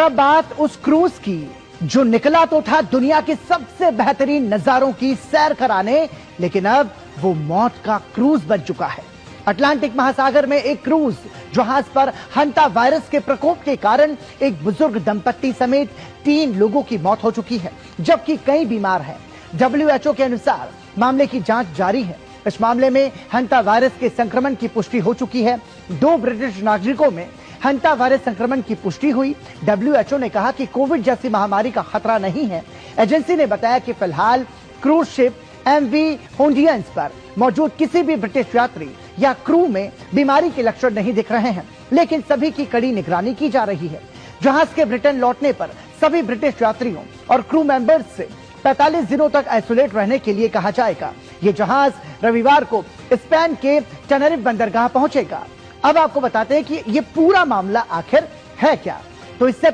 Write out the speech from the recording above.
अब बात उस क्रूज की जो निकला तो था दुनिया के सबसे बेहतरीन नजारों की सैर कराने, लेकिन अब वो मौत का क्रूज बन चुका है। अटलांटिक महासागर में एक क्रूज जहाज पर हंटा वायरस के प्रकोप के कारण एक बुजुर्ग दंपत्ति समेत 3 लोगों की मौत हो चुकी है, जबकि कई बीमार हैं। WHO के अनुसार मामले की जांच जारी है। इस मामले में हंटा वायरस के संक्रमण की पुष्टि हो चुकी है। 2 ब्रिटिश नागरिकों में हंटा वायरस संक्रमण की पुष्टि हुई। WHO ने कहा कि कोविड जैसी महामारी का खतरा नहीं है। एजेंसी ने बताया कि फिलहाल क्रूज शिप MV होंडियंस पर मौजूद किसी भी ब्रिटिश यात्री या क्रू में बीमारी के लक्षण नहीं दिख रहे हैं, लेकिन सभी की कड़ी निगरानी की जा रही है। जहाज के ब्रिटेन लौटने पर सभी ब्रिटिश यात्रियों और क्रू मेंबर्स से 45 दिनों तक आइसोलेट रहने के लिए कहा जाएगा। ये जहाज रविवार को स्पेन के टेनरिफ बंदरगाह पहुंचेगा। अब आपको बताते हैं कि ये पूरा मामला आखिर है क्या। तो इससे